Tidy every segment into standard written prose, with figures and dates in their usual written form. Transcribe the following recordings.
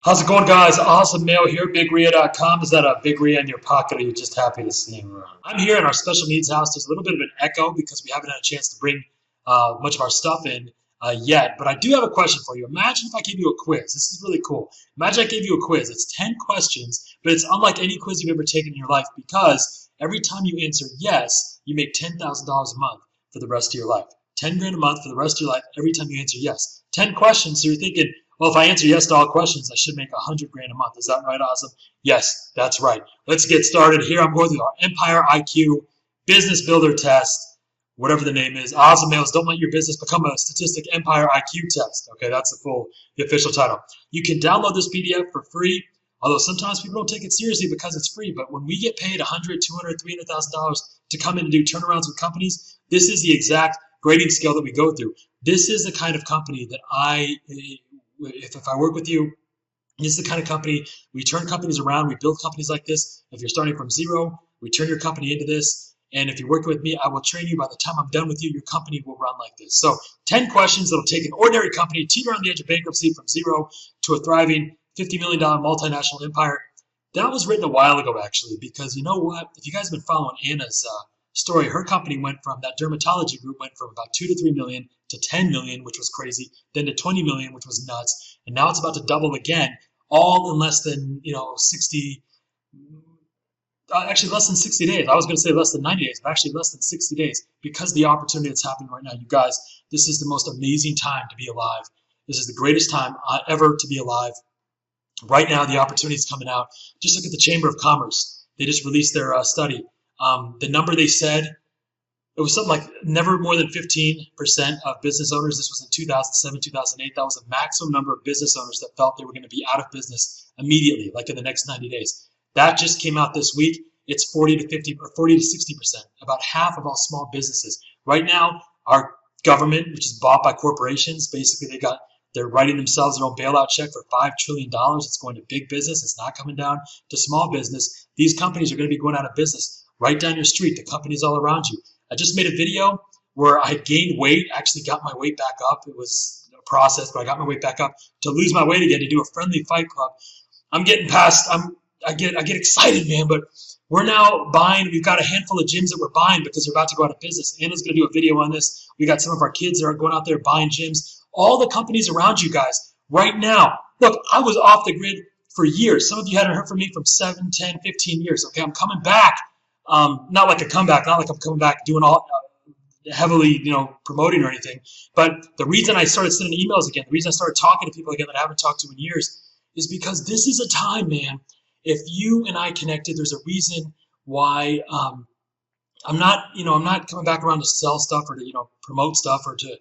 How's it going, guys? Awesome Mail here, BigRia.com. Is that a Big Ria in your pocket, or are you just happy to see him around? I'm here in our special needs house. There's a little bit of an echo because we haven't had a chance to bring much of our stuff in yet. But I do have a question for you. Imagine if I gave you a quiz. This is really cool. Imagine I gave you a quiz. It's 10 questions, but it's unlike any quiz you've ever taken in your life because every time you answer yes, you make $10,000 a month for the rest of your life. 10 grand a month for the rest of your life every time you answer yes. 10 questions, so you're thinking, well, if I answer yes to all questions, I should make 100 grand a month. Is that right, Awesome? Yes, that's right. Let's get started. Here I'm going through our Empire IQ Business Builder Test, whatever the name is. Awesome Males, don't let your business become a statistic Empire IQ test. Okay, that's the official title. You can download this PDF for free, although sometimes people don't take it seriously because it's free. But when we get paid $100, $200, $300,000 to come in and do turnarounds with companies, this is the exact grading scale that we go through. This is the kind of company that if I work with you, this is the kind of company, we turn companies around, we build companies like this. If you're starting from zero, we turn your company into this. And if you're working with me, I will train you. By the time I'm done with you, your company will run like this. So 10 questions that will take an ordinary company, teeter on the edge of bankruptcy from zero to a thriving $50 million multinational empire. That was written a while ago, actually, because you know what? If you guys have been following Anna's story, her company went from, that dermatology group went from about 2 to 3 million to 10 million, which was crazy, then to 20 million, which was nuts, and now it's about to double again, all in less than 60, actually less than 60 days. I was going to say less than 90 days, but actually less than 60 days, because of the opportunity that's happening right now. You guys, this is the most amazing time to be alive. This is the greatest time ever to be alive. Right now, the opportunity is coming out. Just look at the Chamber of Commerce. They just released their study. The number they said, it was something like never more than 15% of business owners. This was in 2007, 2008. That was the maximum number of business owners that felt they were going to be out of business immediately, like in the next 90 days. That just came out this week. It's 40 to 50 or 40 to 60%, about half of all small businesses. Right now, our government, which is bought by corporations, basically they're writing themselves their own bailout check for $5 trillion. It's going to big business. It's not coming down to small business. These companies are going to be going out of business. Right down your street, the companies all around you. I just made a video where I had gained weight, actually got my weight back up. It was a process, but I got my weight back up to lose my weight again, to do a friendly fight club. I'm getting past, I get excited, man, but we're now buying, we've got a handful of gyms that we're buying because they're about to go out of business. Anna's going to do a video on this. We got some of our kids that are going out there buying gyms. All the companies around you guys right now. Look, I was off the grid for years. Some of you hadn't heard from me from 7, 10, 15 years. Okay, I'm coming back. Not like a comeback, not like I'm coming back doing all heavily, promoting or anything. But the reason I started sending emails again, the reason I started talking to people again that I haven't talked to in years, is because this is a time, man. If you and I connected, there's a reason why I'm not coming back around to sell stuff or to promote stuff or to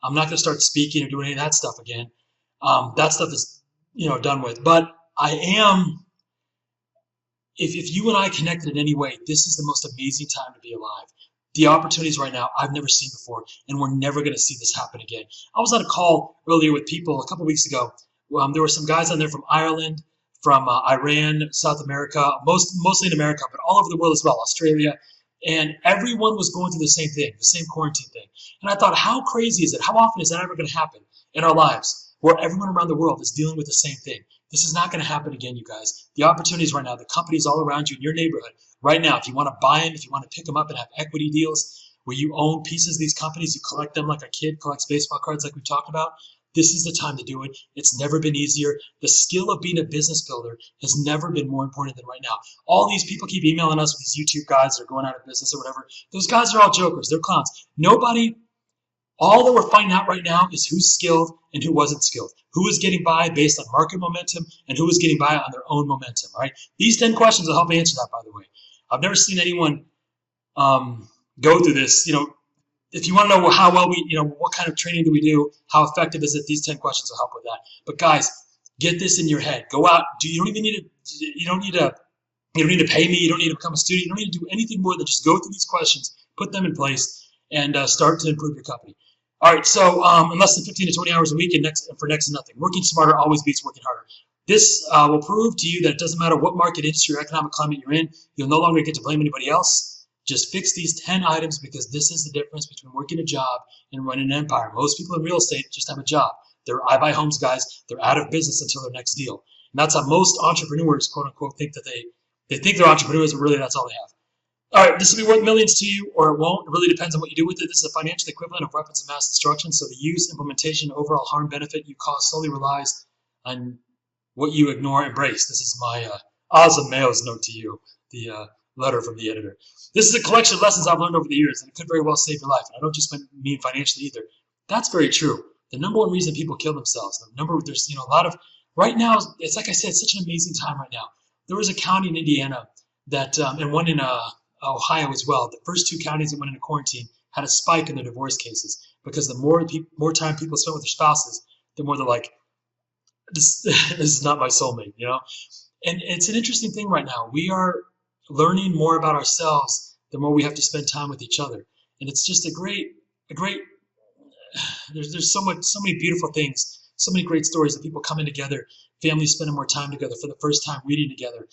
I'm not going to start speaking or doing any of that stuff again. That stuff is done with. But I am. If you and I connected in any way, this is the most amazing time to be alive. The opportunities right now I've never seen before, and we're never going to see this happen again. I was on a call earlier with people a couple weeks ago. There were some guys on there from Ireland, from Iran, South America, mostly in America, but all over the world as well, Australia, and everyone was going through the same thing, the same quarantine thing. And I thought, how crazy is it? How often is that ever going to happen in our lives, where everyone around the world is dealing with the same thing? This is not going to happen again, you guys. The opportunities right now, the companies all around you in your neighborhood, right now, if you want to buy them, if you want to pick them up and have equity deals where you own pieces of these companies, you collect them like a kid collects baseball cards like we talked about, this is the time to do it. It's never been easier. The skill of being a business builder has never been more important than right now. All these people keep emailing us with these YouTube guys that are going out of business or whatever. Those guys are all jokers. They're clowns. All that we're finding out right now is who's skilled and who wasn't skilled. Who is getting by based on market momentum and who is getting by on their own momentum, right? These 10 questions will help answer that, by the way. I've never seen anyone go through this. If you want to know how well what kind of training do we do, how effective is it, these 10 questions will help with that. But guys, get this in your head. Go out. You don't need to pay me. You don't need to become a student. You don't need to do anything more than just go through these questions, put them in place, and start to improve your company. All right, so in less than 15 to 20 hours a week and for next to nothing. Working smarter always beats working harder. This will prove to you that it doesn't matter what market, industry, or economic climate you're in. You'll no longer get to blame anybody else. Just fix these 10 items because this is the difference between working a job and running an empire. Most people in real estate just have a job. They're I buy homes guys. They're out of business until their next deal. And that's how most entrepreneurs, quote unquote, think that they think they're entrepreneurs, but really that's all they have. All right, this will be worth millions to you, or it won't. It really depends on what you do with it. This is a financial equivalent of weapons of mass destruction. So the use, implementation, overall harm benefit you cause solely relies on what you ignore, embrace. This is my awesome mail's note to you, the letter from the editor. This is a collection of lessons I've learned over the years, and it could very well save your life. And I don't just mean financially either. That's very true. The number one reason people kill themselves, there's a lot of, right now, it's like I said, it's such an amazing time right now. There was a county in Indiana that, and one in Ohio as well. The first two counties that went into quarantine had a spike in their divorce cases because the more time people spend with their spouses, the more they're like, this is not my soulmate, And it's an interesting thing right now. We are learning more about ourselves the more we have to spend time with each other, and it's just a great. There's so many beautiful things, so many great stories of people coming together, families spending more time together for the first time, reading together.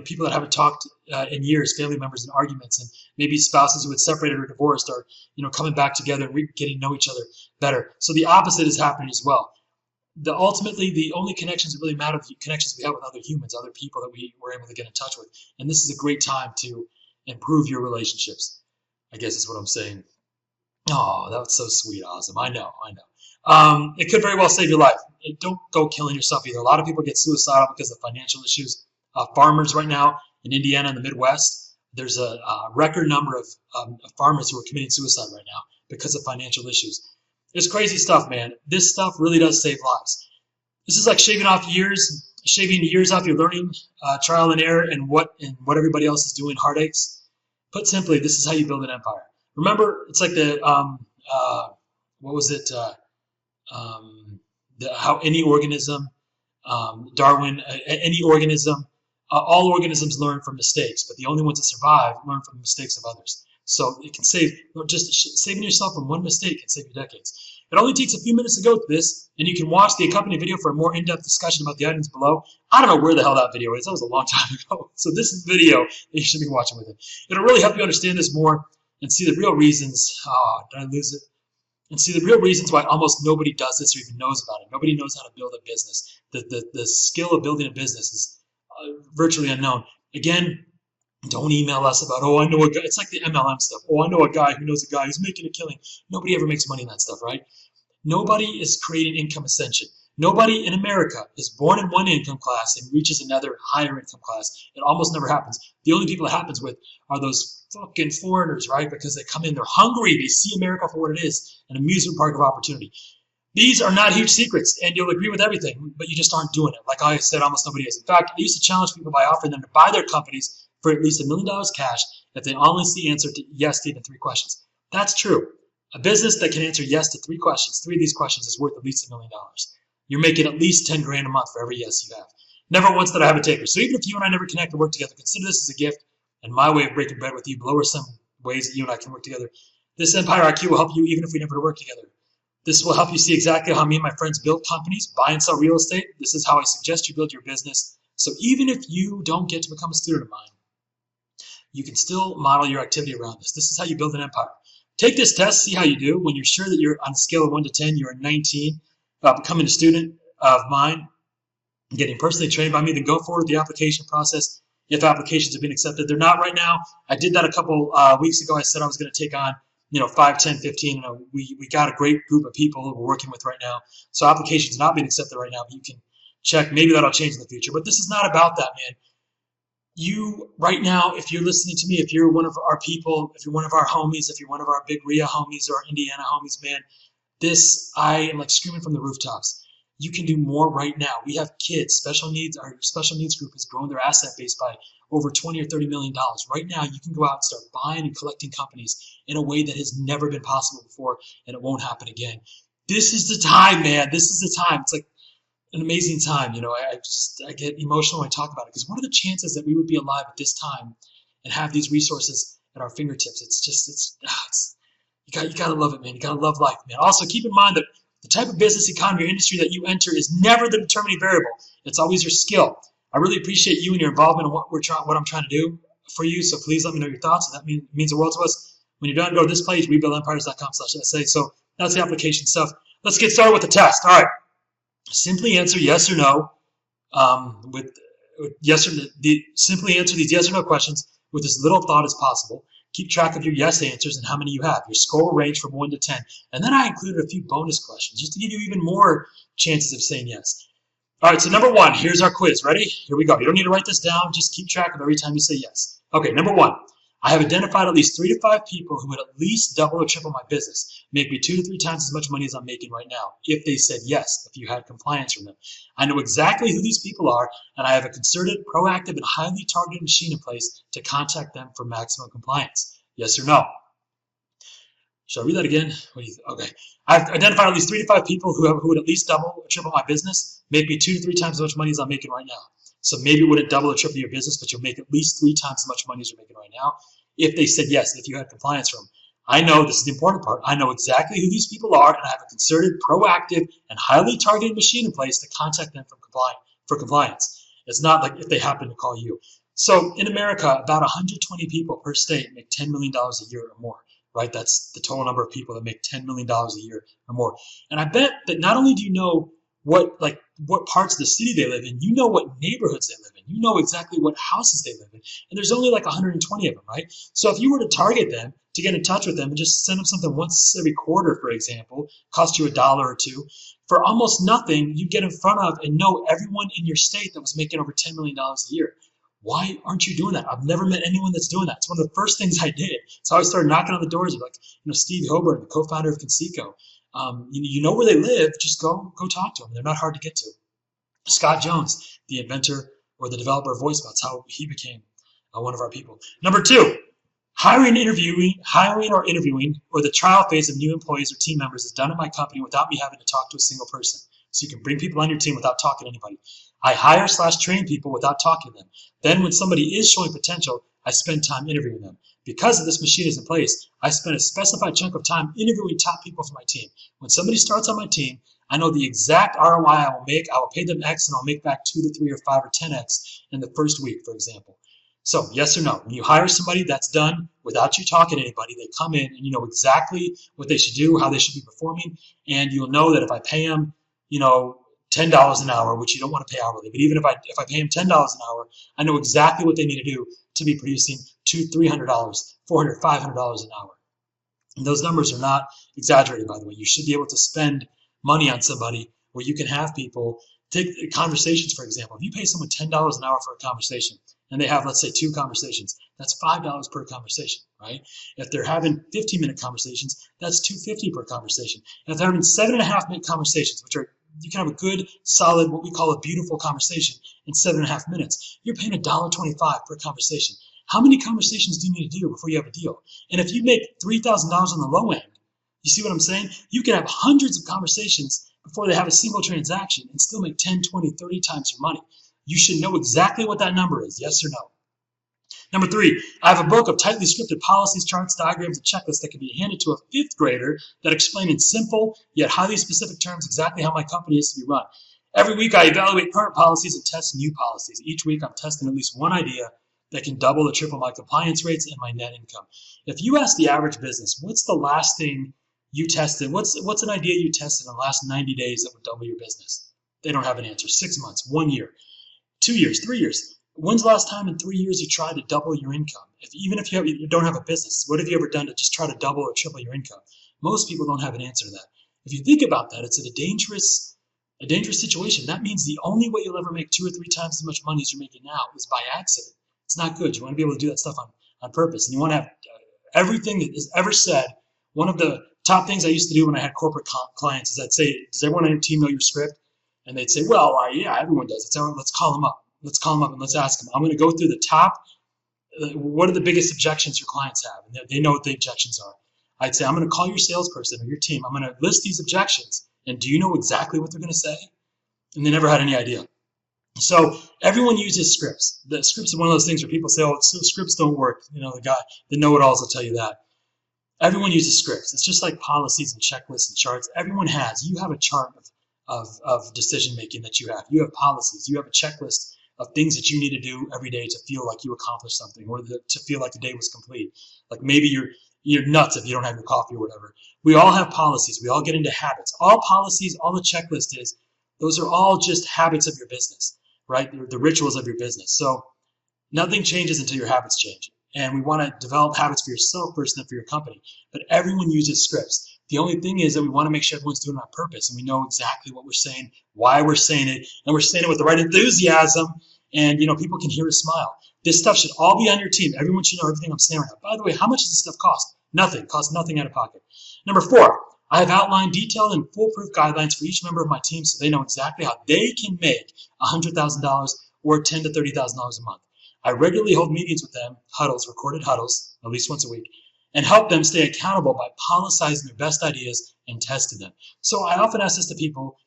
People that haven't talked in years, family members in arguments, and maybe spouses who had separated or divorced are coming back together and getting to know each other better. So the opposite is happening as well. Ultimately, the only connections that really matter are the connections we have with other humans, other people that we were able to get in touch with. And this is a great time to improve your relationships, I guess is what I'm saying. Oh, that was so sweet, awesome. I know. It could very well save your life. Don't go killing yourself either. A lot of people get suicidal because of financial issues. Farmers right now in Indiana and the Midwest, there's a record number of farmers who are committing suicide right now because of financial issues. It's crazy stuff, man. This stuff really does save lives. This is like shaving years off your learning, trial and error, and what everybody else is doing, heartaches. Put simply, this is how you build an empire. Remember, it's like how any organism, Darwin, any organism, all organisms learn from mistakes, but the only ones that survive learn from the mistakes of others. So it can saving yourself from one mistake can save you decades. It only takes a few minutes to go through this, and you can watch the accompanying video for a more in-depth discussion about the items below. I don't know where the hell that video is. That was a long time ago. So this is the video that you should be watching with it. It'll really help you understand this more and see the real reasons. Oh, did I lose it? And see the real reasons why almost nobody does this or even knows about it. Nobody knows how to build a business. The skill of building a business is virtually unknown. Again, don't email us about, I know a guy. It's like the MLM stuff. I know a guy who knows a guy who's making a killing. Nobody ever makes money in that stuff, right? Nobody is creating income ascension. Nobody in America is born in one income class and reaches another higher income class. It almost never happens. The only people it happens with are those fucking foreigners, right? Because they come in, they're hungry. They see America for what it is, an amusement park of opportunity. These are not huge secrets, and you'll agree with everything, but you just aren't doing it. Like I said, almost nobody is. In fact, I used to challenge people by offering them to buy their companies for at least $1 million cash if they honestly answered yes to even 3 questions. That's true. A business that can answer yes to 3 questions, 3 of these questions, is worth at least $1 million. You're making at least 10 grand a month for every yes you have. Never once did I have a taker. So even if you and I never connect or work together, consider this as a gift and my way of breaking bread with you. Below are some ways that you and I can work together. This Empire IQ will help you even if we never work together. This will help you see exactly how me and my friends build companies, buy and sell real estate. This is how I suggest you build your business. So even if you don't get to become a student of mine, you can still model your activity around this. This is how you build an empire. Take this test, see how you do. When you're sure that you're on a scale of 1 to 10, you're a 19, becoming a student of mine, getting personally trained by me, then go forward with the application process. If applications have been accepted, they're not right now. I did that a couple weeks ago. I said I was going to take on 5, 10, 15. We got a great group of people that we're working with right now. So applications not being accepted right now, but you can check. Maybe that'll change in the future. But this is not about that, man. You, right now, if you're listening to me, if you're one of our people, if you're one of our homies, if you're one of our big RIA homies or Indiana homies, man, I am like screaming from the rooftops. You can do more right now. We have kids, special needs. Our special needs group has grown their asset base by over $20 or $30 million. Right now, you can go out and start buying and collecting companies in a way that has never been possible before, and it won't happen again. This is the time, man. This is the time. It's like an amazing time. I get emotional when I talk about it, because what are the chances that we would be alive at this time and have these resources at our fingertips? You gotta love it, man. You gotta love life, man. Also, keep in mind that the type of business, economy, or industry that you enter is never the determining variable. It's always your skill. I really appreciate you and your involvement in what I'm trying to do for you. So please let me know your thoughts. That means the world to us. When you're done, go to this page, rebuildempires.com/essay. So that's the application stuff. Let's get started with the test. All right. Simply answer yes or no with yes or simply answer these yes or no questions with as little thought as possible. Keep track of your yes answers and how many you have. Your score will range from 1 to 10. And then I included a few bonus questions just to give you even more chances of saying yes. All right, so number one, here's our quiz. Ready? Here we go. You don't need to write this down. Just keep track of every time you say yes. Okay, number one, I have identified at least 3 to 5 people who would at least double or triple my business, make me 2 to 3 times as much money as I'm making right now, if they said yes, if you had compliance from them. I know exactly who these people are, and I have a concerted, proactive, and highly targeted machine in place to contact them for maximum compliance. Yes or no? Should I read that again? Okay. I've identified at least 3 to 5 people who would at least double or triple my business, make me 2 to 3 times as much money as I'm making right now. So maybe it wouldn't double or triple your business, but you'll make at least 3 times as much money as you're making right now if they said yes, if you had compliance from them. I know, this is the important part, I know exactly who these people are, and I have a concerted, proactive, and highly targeted machine in place to contact them for compliance. It's not like if they happen to call you. So in America, about 120 people per state make $10 million a year or more. Right? That's the total number of people that make $10 million a year or more. And I bet that not only do you know what parts of the city they live in, you know what neighborhoods they live in. You know exactly what houses they live in. And there's only like 120 of them, right? So if you were to target them, to get in touch with them and just send them something once every quarter, for example, cost you $1 or $2, for almost nothing, you get in front of and know everyone in your state that was making over $10 million a year. Why aren't you doing that? I've never met anyone that's doing that. It's one of the first things I did. So I started knocking on the doors of Steve Hoburn, the co-founder of Conseco. You know where they live, just go talk to them. They're not hard to get to. Scott Jones, the inventor or the developer of VoiceBots, how he became one of our people. Number two, hiring or interviewing, or the trial phase of new employees or team members is done at my company without me having to talk to a single person. So you can bring people on your team without talking to anybody. I hire/train people without talking to them. Then when somebody is showing potential, I spend time interviewing them. Because this machine is in place, I spend a specified chunk of time interviewing top people for my team. When somebody starts on my team, I know the exact ROI I will make. I will pay them X and I'll make back 2 to 3 or 5 or 10X in the first week, for example. So yes or no, when you hire somebody, that's done without you talking to anybody. They come in and you know exactly what they should do, how they should be performing, and you'll know that if I pay them, $10 an hour, which you don't want to pay hourly, but even if I pay them $10 an hour, I know exactly what they need to do to be producing $200, $300, $400, $500 an hour. And those numbers are not exaggerated, by the way. You should be able to spend money on somebody where you can have people take conversations, for example. If you pay someone $10 an hour for a conversation and they have, let's say, 2 conversations, that's $5 per conversation, right? If they're having 15-minute conversations, that's $2.50 per conversation. And if they're having 7.5-minute conversations, which are you can have a good, solid, what we call a beautiful conversation in 7.5 minutes. You're paying $1.25 per conversation. How many conversations do you need to do before you have a deal? And if you make $3,000 on the low end, you see what I'm saying? You can have hundreds of conversations before they have a single transaction and still make 10, 20, 30 times your money. You should know exactly what that number is, yes or no. Number 3, I have a book of tightly scripted policies, charts, diagrams, and checklists that can be handed to a 5th grader that explain in simple yet highly specific terms exactly how my company is to be run. Every week I evaluate current policies and test new policies. Each week I'm testing at least one idea that can double or triple my compliance rates and my net income. If you ask the average business, what's the last thing you tested? What's an idea you tested in the last 90 days that would double your business? They don't have an answer. 6 months, 1 year, 2 years, 3 years. When's the last time in 3 years you tried to double your income? Even if you don't have a business, what have you ever done to just try to double or triple your income? Most people don't have an answer to that. If you think about that, it's a dangerous situation. That means the only way you'll ever make 2 or 3 times as much money as you're making now is by accident. It's not good. You want to be able to do that stuff on purpose. And you want to have everything that is ever said. One of the top things I used to do when I had corporate clients is I'd say, does everyone on your team know your script? And they'd say, well, yeah, everyone does. Let's call them up. Let's call them up and let's ask them. I'm going to go through the top. What are the biggest objections your clients have? And they know what the objections are. I'd say, I'm going to call your salesperson or your team. I'm going to list these objections. And do you know exactly what they're going to say? And they never had any idea. So everyone uses scripts. The scripts are one of those things where people say, oh, scripts don't work. The know-it-alls will tell you that. Everyone uses scripts. It's just like policies and checklists and charts. Everyone has. You have a chart of decision-making that you have. You have policies. You have a checklist of things that you need to do every day to feel like you accomplished something or to feel like the day was complete. Like maybe you're nuts if you don't have your coffee or whatever. We all have policies. We all get into habits. All policies, all the checklist is, Those are all just habits of your business, right? They're the rituals of your business. So nothing changes until your habits change. And we want to develop habits for yourself first and then for your company. But everyone uses scripts. The only thing is that we want to make sure everyone's doing it on purpose and we know exactly what we're saying, why we're saying it, and we're saying it with the right enthusiasm. And, people can hear a smile. This stuff should all be on your team. Everyone should know everything I'm saying right now. By the way, how much does this stuff cost? Nothing. Costs nothing out of pocket. Number 4, I have outlined detailed and foolproof guidelines for each member of my team so they know exactly how they can make $100,000 or $10,000 to $30,000 a month. I regularly hold meetings with them, huddles, recorded huddles, at least once a week, and help them stay accountable by politicizing their best ideas and testing them. So I often ask this to people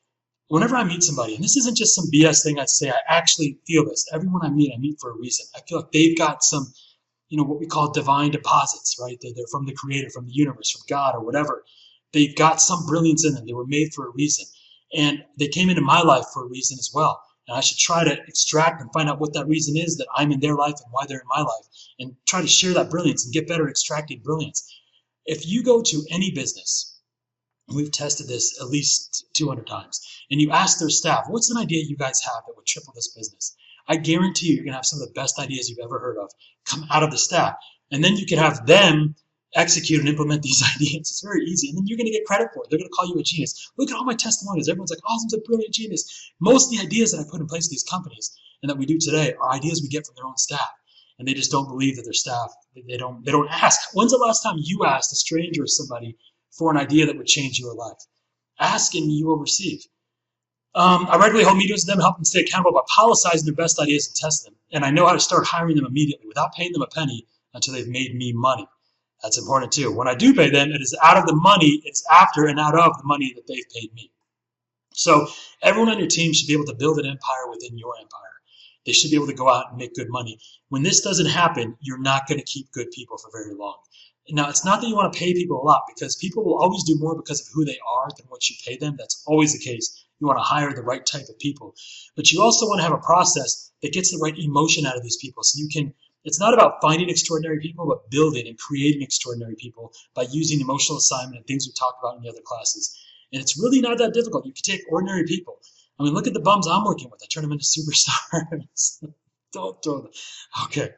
whenever I meet somebody, and this isn't just some BS thing I say, I actually feel this. Everyone I meet for a reason. I feel like they've got some, what we call divine deposits, right? They're from the creator, from the universe, from God or whatever. They've got some brilliance in them. They were made for a reason. And they came into my life for a reason as well. And I should try to extract and find out what that reason is that I'm in their life and why they're in my life, and try to share that brilliance and get better at extracting brilliance. If you go to any business, and we've tested this at least 200 times, and you ask their staff, what's an idea you guys have that would triple this business? I guarantee you're going to have some of the best ideas you've ever heard of come out of the staff. And then you can have them execute and implement these ideas. It's very easy. And then you're going to get credit for it. They're going to call you a genius. Look at all my testimonials. Everyone's like, Awesome's a brilliant genius. Most of the ideas that I put in place in these companies and that we do today are ideas we get from their own staff. And they just don't believe that their staff, they don't ask. When's the last time you asked a stranger or somebody for an idea that would change your life? Ask and you will receive. I regularly hold meetings with them, help them stay accountable by politicizing their best ideas and test them. And I know how to start hiring them immediately without paying them a penny until they've made me money. That's important too. When I do pay them, it is out of the money, it's after and out of the money that they've paid me. So everyone on your team should be able to build an empire within your empire. They should be able to go out and make good money. When this doesn't happen, you're not going to keep good people for very long. Now, it's not that you want to pay people a lot, because people will always do more because of who they are than what you pay them. That's always the case. You want to hire the right type of people. But you also want to have a process that gets the right emotion out of these people. So you can, it's not about finding extraordinary people, but building and creating extraordinary people by using emotional assignment and things we talked about in the other classes. And it's really not that difficult. You can take ordinary people. I mean, look at the bums I'm working with. I turn them into superstars. Don't throw them. Okay.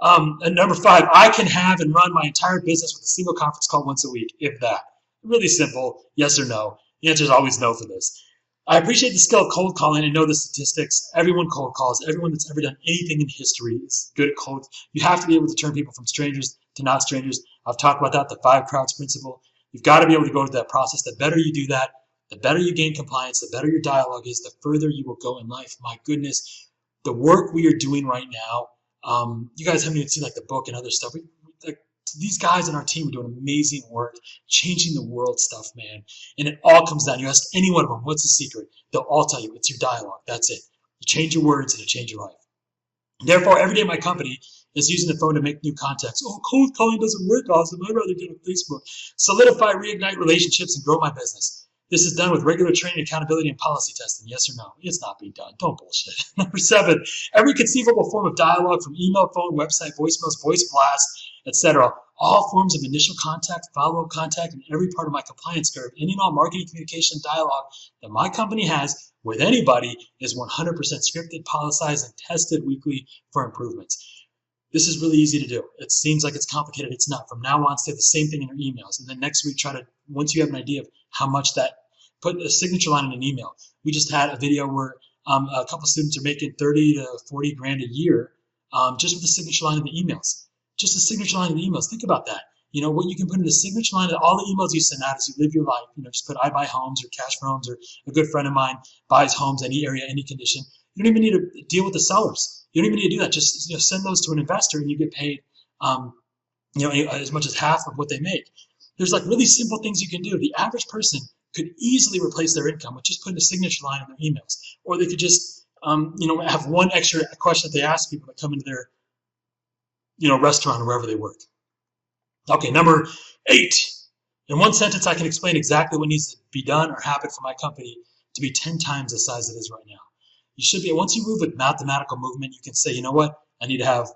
And number 5, I can have and run my entire business with a single conference call once a week, if that. Really simple, yes or no. The answer is always no for this. I appreciate the skill of cold calling and know the statistics. Everyone cold calls. Everyone that's ever done anything in history is good at cold. You have to be able to turn people from strangers to not strangers. I've talked about that, the 5 crowds principle. You've got to be able to go through that process. The better you do that, the better you gain compliance, the better your dialogue is, the further you will go in life. My goodness, the work we are doing right now, you guys haven't even seen like the book and other stuff. These guys on our team are doing amazing work, changing the world stuff, man. And it all comes down. You ask any one of them, what's the secret? They'll all tell you, it's your dialogue. That's it. You change your words and you change your life. Therefore, every day my company is using the phone to make new contacts. Oh, cold calling doesn't work, Awesome. I'd rather get on Facebook. Solidify, reignite relationships, and grow my business. This is done with regular training, accountability, and policy testing. Yes or no? It's not being done. Don't bullshit. Number 7, every conceivable form of dialogue, from email, phone, website, voicemails, voice blasts, etc. All forms of initial contact, follow-up contact, and every part of my compliance curve, any and all marketing, communication, dialogue that my company has with anybody is 100% scripted, policized, and tested weekly for improvements. This is really easy to do. It seems like it's complicated. It's not. From now on, say the same thing in your emails. And then next week, try to, once you have an idea of how much that, put a signature line in an email. We just had a video where a couple students are making 30 to 40 grand a year just with the signature line in the emails. Just a signature line in the emails. Think about that. You know, what you can put in the signature line of all the emails you send out as you live your life. You know, just put I buy homes or cash for homes, or a good friend of mine buys homes, any area, any condition. You don't even need to deal with the sellers. You don't even need to do that. Just send those to an investor and you get paid as much as half of what they make. There's like really simple things you can do. The average person could easily replace their income with just putting a signature line in their emails. Or they could just have one extra question that they ask people that come into their restaurant or wherever they work. Okay, number 8. In one sentence, I can explain exactly what needs to be done or happen for my company to be 10 times the size it is right now. You should be, once you move with mathematical movement, you can say, you know what, I need to have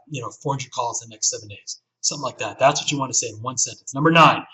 400 calls in the next 7 days. Something like that. That's what you want to say in one sentence. Number 9,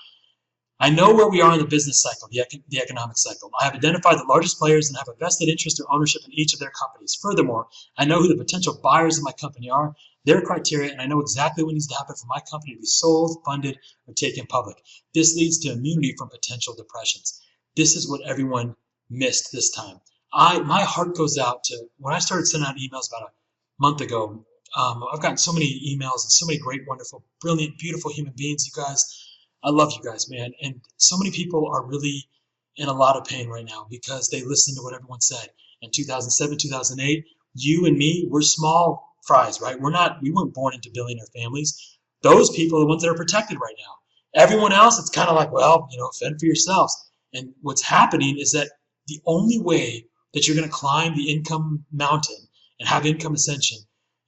I know where we are in the business cycle, the economic cycle. I have identified the largest players and have a vested interest or ownership in each of their companies. Furthermore, I know who the potential buyers of my company are, their criteria, and I know exactly what needs to happen for my company to be sold, funded, or taken public. This leads to immunity from potential depressions. This is what everyone missed this time. My heart goes out to, when I started sending out emails about a month ago, I've gotten so many emails and so many great, wonderful, brilliant, beautiful human beings, you guys. I love you guys, man. And so many people are really in a lot of pain right now because they listened to what everyone said. In 2007, 2008, you and me, we're small fries, right? We weren't born into billionaire families. Those people are the ones that are protected right now. Everyone else, it's kind of like, well, fend for yourselves. And what's happening is that the only way that you're going to climb the income mountain and have income ascension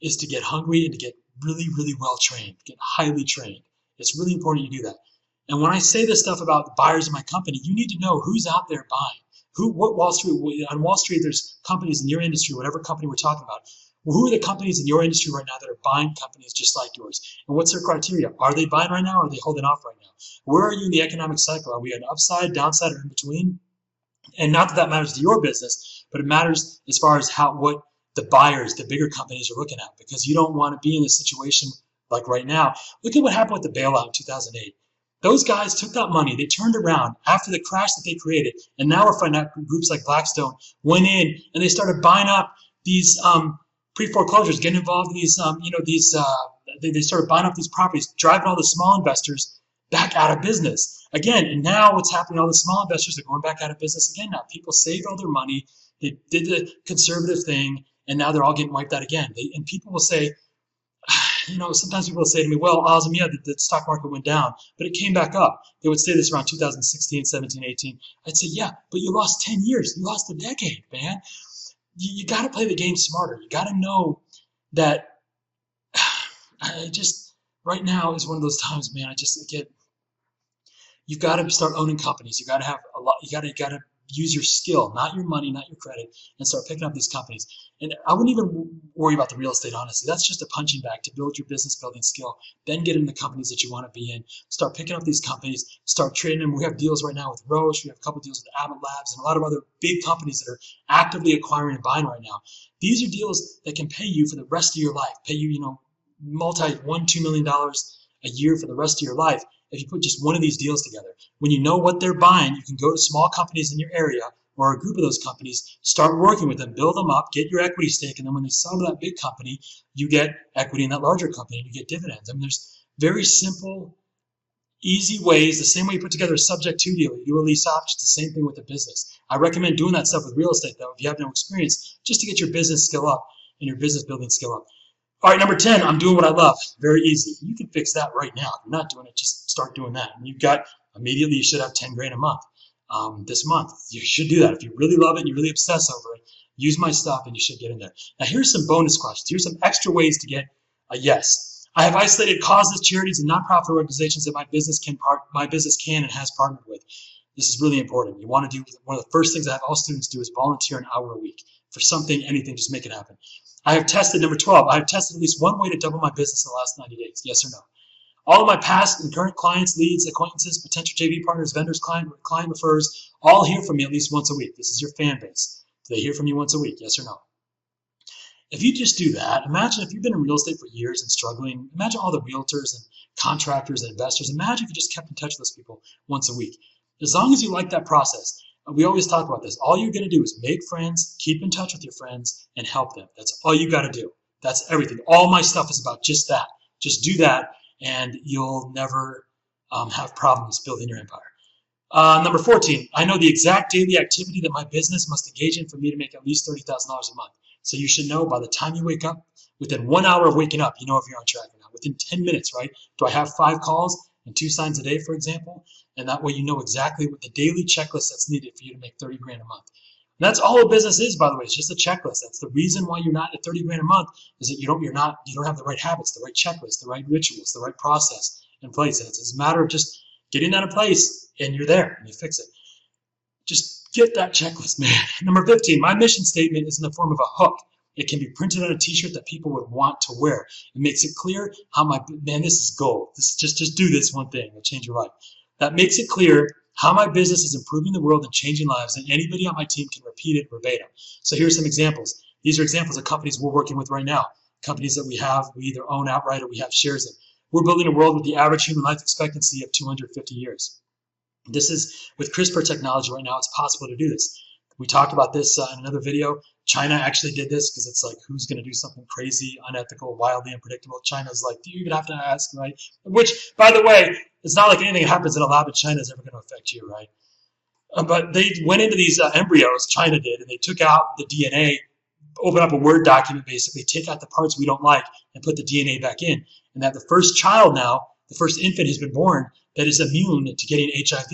is to get hungry and to get really, really well trained, get highly trained. It's really important you do that. And when I say this stuff about the buyers of my company, you need to know who's out there buying. What Wall Street, on Wall Street, there's companies in your industry, whatever company we're talking about. Well, who are the companies in your industry right now that are buying companies just like yours? And what's their criteria? Are they buying right now or are they holding off right now? Where are you in the economic cycle? Are we on upside, downside, or in between? And not that matters to your business, but it matters as far as what the buyers, the bigger companies are looking at, because you don't want to be in a situation like right now. Look at what happened with the bailout in 2008. Those guys took that money, they turned around after the crash that they created, and now we're finding out groups like Blackstone went in and they started buying up these pre-foreclosures, getting involved in these, they started buying up these properties, driving all the small investors back out of business. Again, and now what's happening, all the small investors are going back out of business again now. People saved all their money, they did the conservative thing, and now they're all getting wiped out again. And people will say, sometimes people will say to me, well, Azam, yeah, the stock market went down, but it came back up. They would say this around 2016, 17, 18. I'd say, yeah, but you lost 10 years. You lost a decade, man. You got to play the game smarter. You got to know that right now is one of those times, man, you've got to start owning companies. You got to have a lot, you got to use your skill, not your money, not your credit, and start picking up these companies. And I wouldn't even worry about the real estate, honestly. That's just a punching bag to build your business building skill. Then get in the companies that you want to be in. Start picking up these companies, start trading them. We have deals right now with Roche. We have a couple deals with Abbott Labs and a lot of other big companies that are actively acquiring and buying right now. These are deals that can pay you for the rest of your life, pay you, $1-2 million a year for the rest of your life. If you put just one of these deals together, when you know what they're buying, you can go to small companies in your area or a group of those companies, start working with them, build them up, get your equity stake, and then when they sell to that big company, you get equity in that larger company and you get dividends. I mean, there's very simple, easy ways, the same way you put together a subject to deal, you do a lease option, it's the same thing with the business. I recommend doing that stuff with real estate, though, if you have no experience, just to get your business skill up and your business building skill up. All right, number 10, I'm doing what I love. Very easy. You can fix that right now. If you're not doing it, just start doing that. And immediately you should have 10 grand a month. This month, you should do that. If you really love it and you really obsess over it, use my stuff and you should get in there. Now, here's some bonus questions. Here's some extra ways to get a yes. I have isolated causes, charities, and nonprofit organizations that my business can and has partnered with. This is really important. You want to do one of the first things I have all students do is volunteer an hour a week for something, anything, just make it happen. I have tested, number 12, I have tested at least one way to double my business in the last 90 days. Yes or no? All of my past and current clients, leads, acquaintances, potential JV partners, vendors, client refers, all hear from me at least once a week. This is your fan base. Do they hear from you once a week? Yes or no? If you just do that, imagine if you've been in real estate for years and struggling, imagine all the realtors and contractors and investors. Imagine if you just kept in touch with those people once a week. As long as you like that process, we always talk about this. All you're going to do is make friends, keep in touch with your friends, and help them. That's all you got to do. That's everything. All my stuff is about just that. Just do that, and you'll never have problems building your empire. Number 14, I know the exact daily activity that my business must engage in for me to make at least $30,000 a month. So you should know by the time you wake up, within 1 hour of waking up, you know if you're on track or not. Within 10 minutes, right? Do I have 5 calls and 2 signs a day, for example? And that way you know exactly what the daily checklist that's needed for you to make 30 grand a month. And that's all a business is, by the way. It's just a checklist. That's the reason why you're not at 30 grand a month is that you don't have the right habits, the right checklist, the right rituals, the right process in place. And it's a matter of just getting that in place and you're there and you fix it. Just get that checklist, man. Number 15, my mission statement is in the form of a hook. It can be printed on a t-shirt that people would want to wear. It makes it clear how this is gold. Just do this one thing. It'll change your life. that makes it clear how my business is improving the world and changing lives, and anybody on my team can repeat it verbatim. So here's some examples. These are examples of companies we're working with right now, companies that we either own outright or we have shares in. We're building a world with the average human life expectancy of 250 years. This is, with CRISPR technology right now, it's possible to do this. We talked about this in another video. China actually did this because it's like, who's going to do something crazy, unethical, wildly unpredictable? China's like, do you even have to ask, right? Which, by the way, it's not like anything that happens in a lab in China is ever going to affect you, right? But they went into these embryos, China did, and they took out the DNA, open up a Word document, basically, take out the parts we don't like, and put the DNA back in. And that the first child now, the first infant has been born that is immune to getting HIV.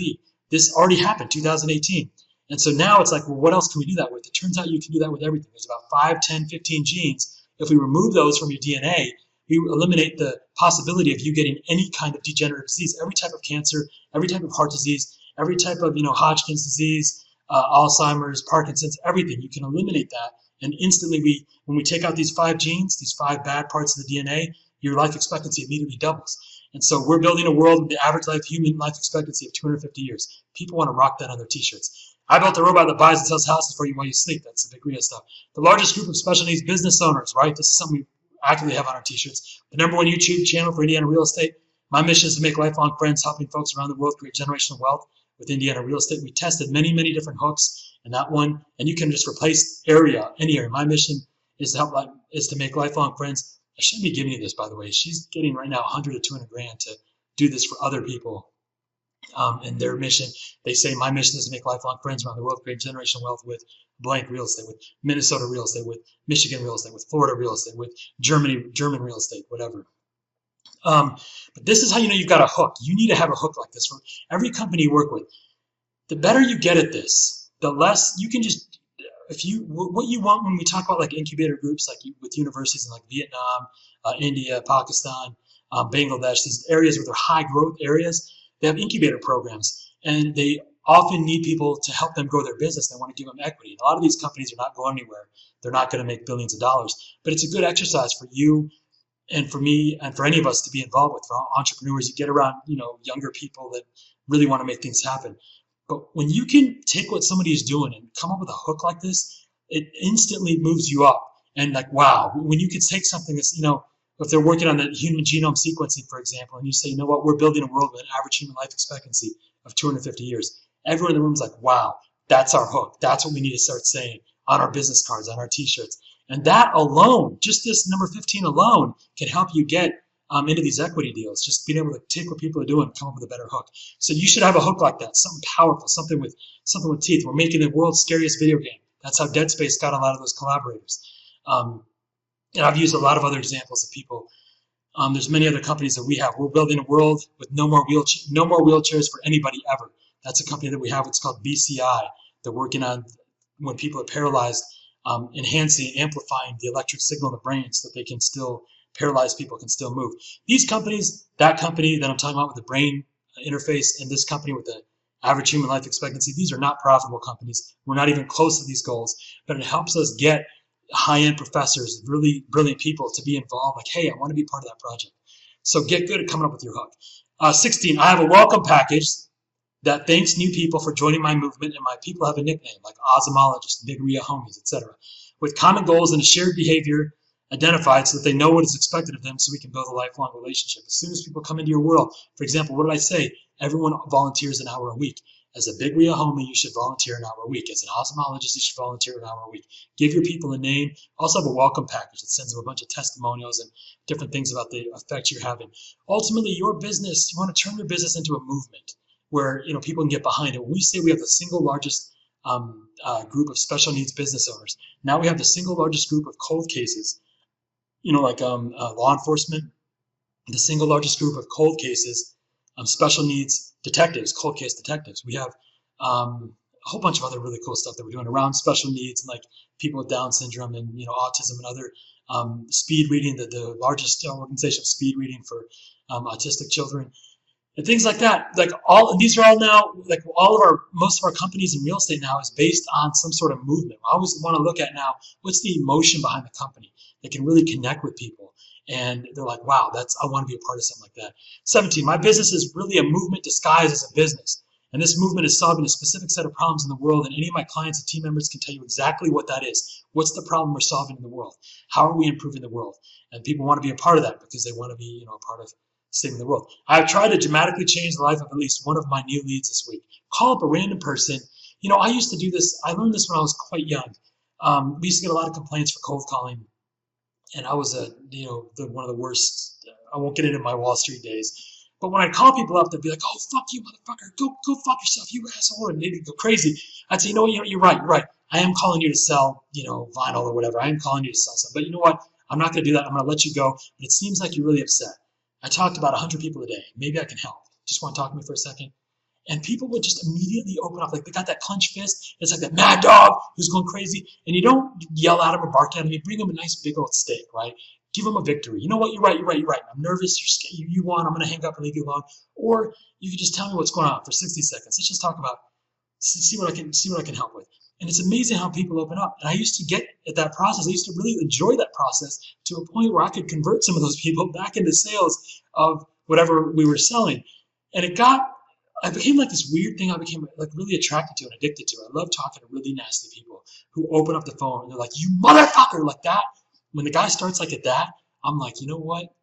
This already happened, 2018. And so now it's like, well, what else can we do that with? It turns out you can do that with everything. There's about 5, 10, 15 genes. If we remove those from your DNA, we eliminate the possibility of you getting any kind of degenerative disease, every type of cancer, every type of heart disease, every type of Hodgkin's disease, Alzheimer's, Parkinson's, everything. You can eliminate that. And instantly, when we take out these 5 genes, these 5 bad parts of the DNA, your life expectancy immediately doubles. And so we're building a world with the average human life expectancy of 250 years. People want to rock that on their t-shirts. I built a robot that buys and sells houses for you while you sleep. That's the big RIA stuff. The largest group of special needs business owners, right? This is something we actively have on our t-shirts. The #1 YouTube channel for Indiana real estate. My mission is to make lifelong friends, helping folks around the world create generational wealth with Indiana real estate. We tested many, many different hooks in that one, and you can just replace any area. My mission is to make lifelong friends. I shouldn't be giving you this, by the way. She's getting right now 100 to 200 grand to do this for other people. And their mission, they say, my mission is to make lifelong friends around the world, create generational wealth with blank real estate, with Minnesota real estate, with Michigan real estate, with Florida real estate, with German real estate, whatever. But this is how you know you've got a hook. You need to have a hook like this for every company you work with. The better you get at this, the less you can just, what you want when we talk about like incubator groups, like with universities in like Vietnam, India, Pakistan, Bangladesh, these areas where they're high growth areas, they have incubator programs, and they often need people to help them grow their business. They want to give them equity. And a lot of these companies are not going anywhere. They're not going to make billions of dollars. But it's a good exercise for you and for me and for any of us to be involved with. For entrepreneurs, you get around younger people that really want to make things happen. But when you can take what somebody is doing and come up with a hook like this, it instantly moves you up. And like, wow, when you can take something that's, if they're working on the human genome sequencing, for example, and you say, you know what, we're building a world with an average human life expectancy of 250 years. Everyone in the room is like, wow, that's our hook. That's what we need to start saying on our business cards, on our t-shirts. And that alone, just this number 15 alone, can help you get into these equity deals. Just being able to take what people are doing and come up with a better hook. So you should have a hook like that, something powerful, something with teeth. We're making the world's scariest video game. That's how Dead Space got a lot of those collaborators. And I've used a lot of other examples of people. There's many other companies that we have. We're building a world with no more wheelchairs for anybody ever. That's a company that we have. It's called BCI. They're working on when people are paralyzed, enhancing, amplifying the electric signal in the brain so that they can still, paralyzed people can still move. These companies, that company that I'm talking about with the brain interface, and this company with the average human life expectancy, these are not profitable companies. We're not even close to these goals, but it helps us get high-end professors, really brilliant people to be involved. Like, hey, I want to be part of that project. So get good at coming up with your hook. 16, I have a welcome package that thanks new people for joining my movement, and my people have a nickname like Osmologists, Big RIA Homies, etc. With common goals and a shared behavior identified so that they know what is expected of them so we can build a lifelong relationship. As soon as people come into your world, for example, what did I say? Everyone volunteers an hour a week. As a Big RIA homie, you should volunteer an hour a week. As an osmologist, you should volunteer an hour a week. Give your people a name. Also have a welcome package that sends them a bunch of testimonials and different things about the effect you're having. Ultimately, your business, you want to turn your business into a movement where people can get behind it. When we say we have the single largest group of special needs business owners, now we have the single largest group of cold cases, like law enforcement, the single largest group of cold cases, special needs detectives, cold case detectives. We have a whole bunch of other really cool stuff that we're doing around special needs and like people with Down syndrome and autism and other speed reading, the largest organization of speed reading for autistic children and things like that. Like these are all now, like most of our companies in real estate now is based on some sort of movement. I always want to look at now, what's the emotion behind the company that can really connect with people. And they're like, wow, I want to be a part of something like that. 17, my business is really a movement disguised as a business. And this movement is solving a specific set of problems in the world, and any of my clients and team members can tell you exactly what that is. What's the problem we're solving in the world? How are we improving the world? And people want to be a part of that because they want to be, a part of saving the world. I've tried to dramatically change the life of at least one of my new leads this week. Call up a random person. I used to do this. I learned this when I was quite young. We used to get a lot of complaints for cold calling, and I was one of the worst. I won't get into my Wall Street days. But when I call people up, they'd be like, "Oh, fuck you, motherfucker! Go fuck yourself, you asshole!" And they'd go crazy. I'd say, you're right. I am calling you to sell, vinyl or whatever. I am calling you to sell something. But you know what? I'm not going to do that. I'm going to let you go. But it seems like you're really upset. I talked to about 100 people a day. Maybe I can help. Just want to talk to me for a second? And people would just immediately open up. Like, they got that clenched fist. It's like that mad dog who's going crazy. And you don't yell at him or bark at him. You bring him a nice big old steak, right? Give them a victory. You know what? You're right. I'm nervous. You're scared. You won. I'm going to hang up and leave you alone. Or you can just tell me what's going on for 60 seconds. Let's just talk about, see what I can help with. And it's amazing how people open up. And I used to get at that process. I used to really enjoy that process to a point where I could convert some of those people back into sales of whatever we were selling. And I became like this weird thing I became like really attracted to and addicted to. I love talking to really nasty people who open up the phone and they're like, "You motherfucker," like that. When the guy starts like at that, I'm like, you know what?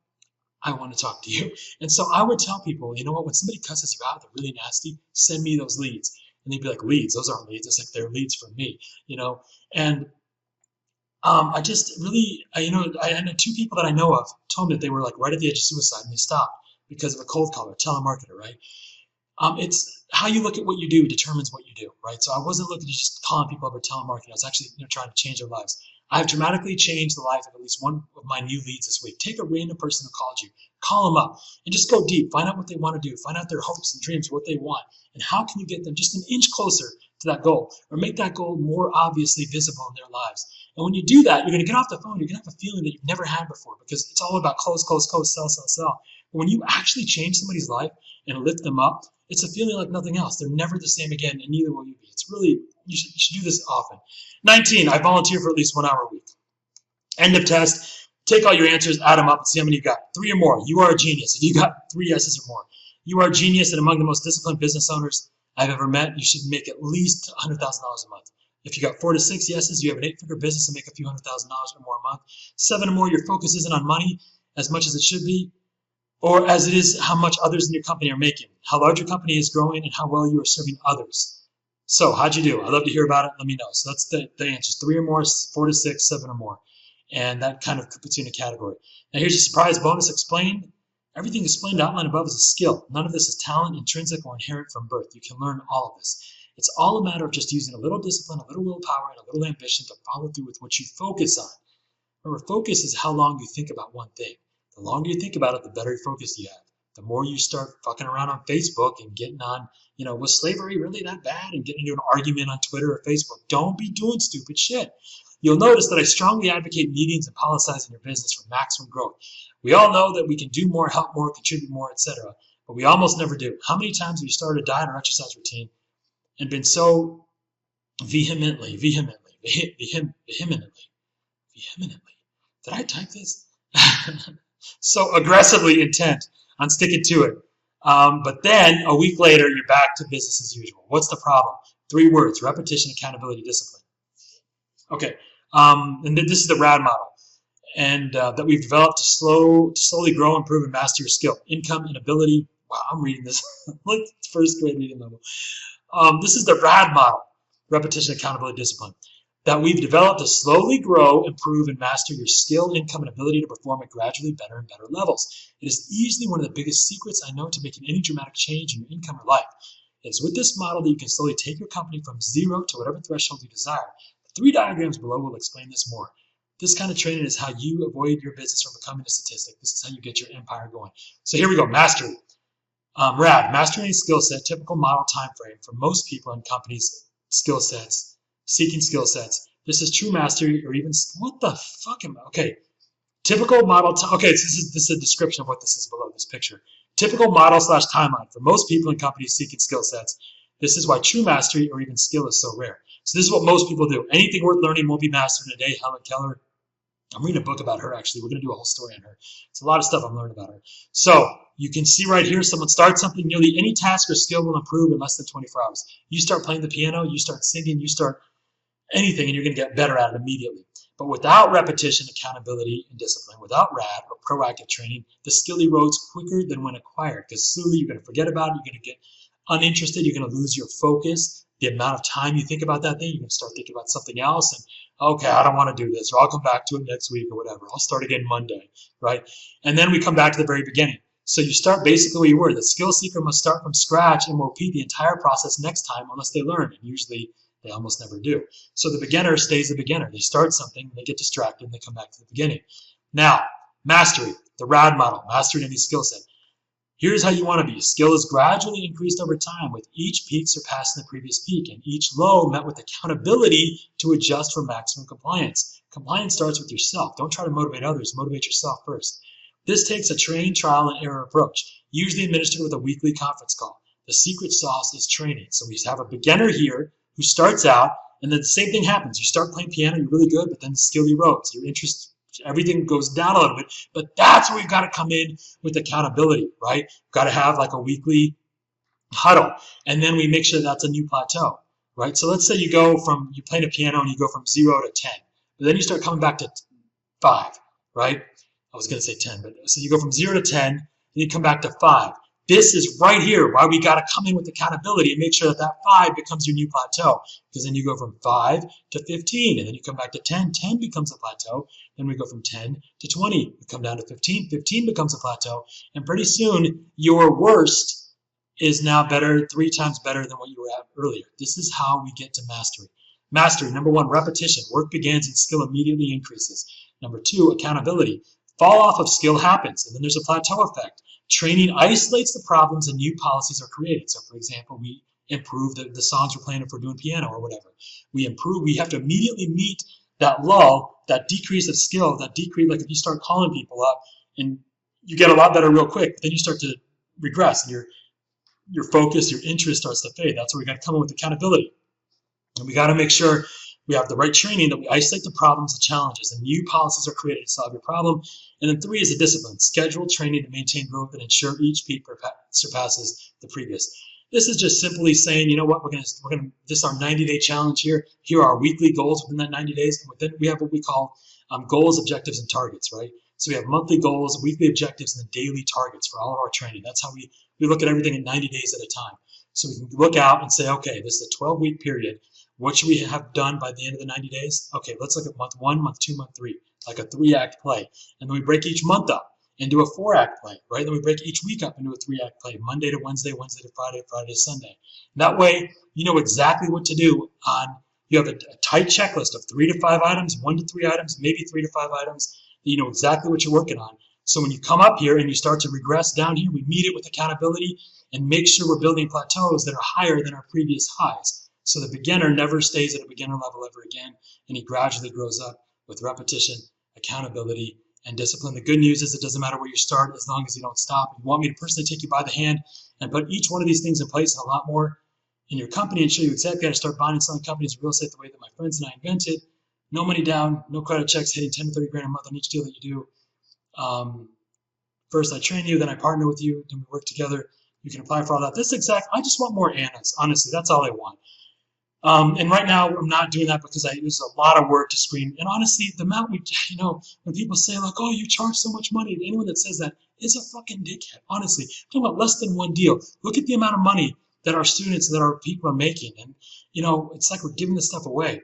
I want to talk to you. And so I would tell people, you know what? When somebody cusses you out, they're really nasty, send me those leads. And they'd be like, "Leads? Those aren't leads." It's like, they're leads from me, And I just really, I had two people that I know of told me that they were like right at the edge of suicide and they stopped because of a cold caller, telemarketer, right? It's how you look at what you do determines what you do, right? So I wasn't looking to just calling people up or telemarketing. I was actually trying to change their lives. I have dramatically changed the life of at least one of my new leads this week. Take a random person who called you, call them up, and just go deep. Find out what they want to do. Find out their hopes and dreams, what they want, and how can you get them just an inch closer to that goal or make that goal more obviously visible in their lives. And when you do that, you're going to get off the phone. You're going to have a feeling that you've never had before because it's all about close, sell. But when you actually change somebody's life and lift them up, it's a feeling like nothing else. They're never the same again, and neither will you be. It's really, you should do this often. 19, I volunteer for at least 1 hour a week. End of test. Take all your answers, add them up, and see how many you got. 3 or more. You are a genius. If you got 3 yeses or more, you are a genius and among the most disciplined business owners I've ever met. You should make at least $100,000 a month. If you got 4 to 6 yeses, you have an 8-figure business and make a few $100,000 or more a month. 7 or more, your focus isn't on money as much as it should be, or as it is how much others in your company are making, how large your company is growing, and how well you are serving others. So how'd you do? I'd love to hear about it. Let me know. So that's the answers. 3 or more, 4 to 6, 7 or more. And that kind of puts you in a category. Now here's a surprise bonus explained. Everything explained outlined above is a skill. None of this is talent, intrinsic, or inherent from birth. You can learn all of this. It's all a matter of just using a little discipline, a little willpower, and a little ambition to follow through with what you focus on. Remember, focus is how long you think about one thing. The longer you think about it, the better focus you have. The more you start fucking around on Facebook and getting on, was slavery really that bad? And getting into an argument on Twitter or Facebook. Don't be doing stupid shit. You'll notice that I strongly advocate meetings and policizing your business for maximum growth. We all know that we can do more, help more, contribute more, etc. But we almost never do. How many times have you started a diet or exercise routine and been so vehemently, did I type this? So aggressively intent on sticking to it. But then a week later, you're back to business as usual. What's the problem? 3 words: repetition, accountability, discipline. Okay, and this is the RAD model, and that we've developed to slowly grow, improve, and master your skill, income, and ability. Wow, I'm reading this like first grade reading level. This is the RAD model: repetition, accountability, discipline. That we've developed to slowly grow, improve, and master your skill, income, and ability to perform at gradually better and better levels. It is easily one of the biggest secrets I know to making any dramatic change in your income or life. It is with this model that you can slowly take your company from 0 to whatever threshold you desire. The 3 diagrams below will explain this more. This kind of training is how you avoid your business from becoming a statistic. This is how you get your empire going. So here we go, mastery. RAD, mastering a skill set, typical model time frame for most people in companies' skill sets, seeking skill sets. This is true mastery, or even, what the fuck am I, okay. Typical model, okay, this is a description of what this is below this picture. Typical model / timeline for most people in companies seeking skill sets. This is why true mastery or even skill is so rare. So this is what most people do. Anything worth learning won't be mastered in a day. Helen Keller. I'm reading a book about her, actually. We're going to do a whole story on her. It's a lot of stuff I'm learning about her. So you can see right here, someone starts something, nearly any task or skill will improve in less than 24 hours. You start playing the piano, you start singing, you start anything, and you're going to get better at it immediately. But without repetition, accountability, and discipline, without RAD or proactive training, the skill erodes quicker than when acquired, because slowly you're going to forget about it, you're going to get uninterested, you're going to lose your focus. The amount of time you think about that thing, you're going to start thinking about something else, and okay, I don't want to do this, or I'll come back to it next week or whatever. I'll start again Monday, right? And then we come back to the very beginning. So you start basically where you were. The skill seeker must start from scratch and will repeat the entire process next time unless they learn, and usually they almost never do. So the beginner stays the beginner. They start something, they get distracted, and they come back to the beginning. Now, mastery, the RAD model, mastery any skill set. Here's how you want to be. Skill is gradually increased over time, with each peak surpassing the previous peak, and each low met with accountability to adjust for maximum compliance. Compliance starts with yourself. Don't try to motivate others. Motivate yourself first. This takes a trained trial and error approach, usually administered with a weekly conference call. The secret sauce is training. So we have a beginner here who starts out, and then the same thing happens. You start playing piano, you're really good, but then the skill erodes. Your interest, everything goes down a little bit. But that's where we've got to come in with accountability, right? We've got to have like a weekly huddle, and then we make sure that's a new plateau, right? So let's say you're playing a piano and you go from 0 to 10, but then you start coming back to 5, right? I was going to say 10, but so you go from 0 to 10, and you come back to 5. This is right here why we got to come in with accountability and make sure that that 5 becomes your new plateau, because then you go from 5 to 15, and then you come back to 10. 10 becomes a plateau. Then we go from 10 to 20. We come down to 15. 15 becomes a plateau, and pretty soon your worst is now better, 3 times better than what you were at earlier. This is how we get to mastery. Mastery, number 1, repetition. Work begins and skill immediately increases. Number 2, accountability. Fall off of skill happens, and then there's a plateau effect. Training isolates the problems and new policies are created. So for example, we improve the songs we're playing if we're doing piano or whatever. We have to immediately meet that lull, that decrease of skill, that decrease, like if you start calling people up and you get a lot better real quick, but then you start to regress and your focus, your interest starts to fade. That's where we got to come in with accountability. And we got to make sure we have the right training, that we isolate the problems, the challenges, and new policies are created to solve your problem. And then 3 is the discipline. Scheduled training to maintain growth and ensure each peak surpasses the previous. This is just simply saying, you know what, this is our 90-day challenge here. Here are our weekly goals within that 90 days. And within we have what we call goals, objectives, and targets, right? So we have monthly goals, weekly objectives, and then daily targets for all of our training. That's how we look at everything in 90 days at a time. So we can look out and say, okay, this is a 12-week period. What should we have done by the end of the 90 days? Okay, let's look at month 1, month 2, month 3, like a 3-act play. And then we break each month up and do a 4-act play, right? Then we break each week up into a 3-act play, Monday to Wednesday, Wednesday to Friday, Friday to Sunday. And that way, you know exactly what to do you have a tight checklist of 3 to 5 items, 1 to 3 items, maybe 3 to 5 items. You know exactly what you're working on. So when you come up here and you start to regress down here, we meet it with accountability and make sure we're building plateaus that are higher than our previous highs. So the beginner never stays at a beginner level ever again, and he gradually grows up with repetition, accountability, and discipline. The good news is it doesn't matter where you start as long as you don't stop. If you want me to personally take you by the hand and put each one of these things in place and a lot more in your company and show you exactly how to start buying and selling companies in real estate the way that my friends and I invented, no money down, no credit checks, hitting 10 to 30 grand a month on each deal that you do. First I train you, then I partner with you, then we work together. You can apply for all that. I just want more Annas. Honestly, that's all I want. And right now I'm not doing that because there's a lot of work to screen. And honestly, the amount when people say like, oh, you charge so much money, anyone that says that is a fucking dickhead. Honestly, I'm talking about less than 1 deal. Look at the amount of money that our students, that our people are making. And, it's like we're giving this stuff away.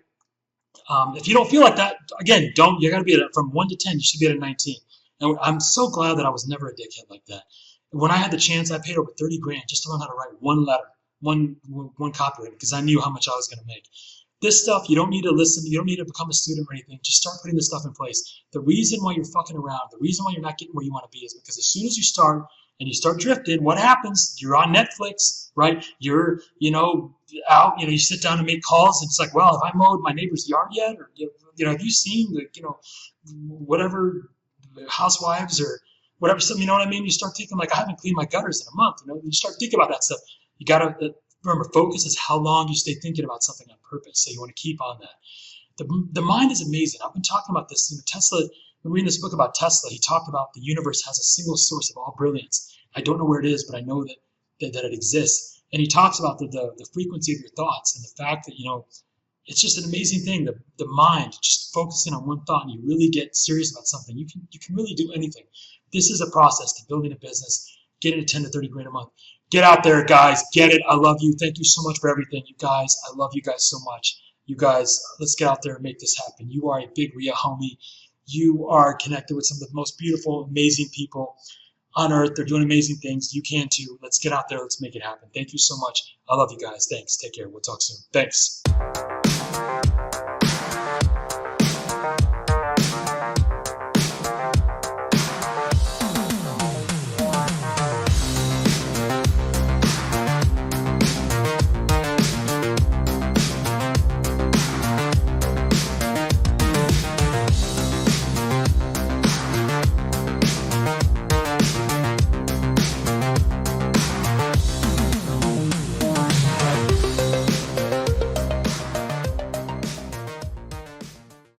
If you don't feel like that, again, you got to be from 1 to 10, you should be at a 19. And I'm so glad that I was never a dickhead like that. When I had the chance, I paid over 30 grand just to learn how to write one letter. One copywriter, because I knew how much I was going to make. This stuff, you don't need to listen, you don't need to become a student or anything. Just start putting this stuff in place. The reason why you're fucking around, the reason why you're not getting where you want to be is because as soon as you start and you start drifting, what happens? You're on Netflix, right? You're, out, you sit down and make calls, and it's like, well, have I mowed my neighbor's yard yet? Or, have you seen the, whatever, housewives or whatever, something, you know what I mean? You start thinking like, I haven't cleaned my gutters in a month, you start thinking about that stuff. You got to remember, focus is how long you stay thinking about something on purpose. So you want to keep on that. The mind is amazing. I've been talking about this. Tesla, I'm reading this book about Tesla. He talked about the universe has a single source of all brilliance. I don't know where it is, but I know that it exists. And he talks about the frequency of your thoughts and the fact that, it's just an amazing thing. The mind, just focusing on one thought, and you really get serious about something. You can really do anything. This is a process to building a business, getting to 10 to 30 grand a month. Get out there, guys. Get it. I love you. Thank you so much for everything, you guys. I love you guys so much. You guys, let's get out there and make this happen. You are a big RIA homie. You are connected with some of the most beautiful, amazing people on earth. They're doing amazing things. You can too. Let's get out there. Let's make it happen. Thank you so much. I love you guys. Thanks. Take care. We'll talk soon. Thanks.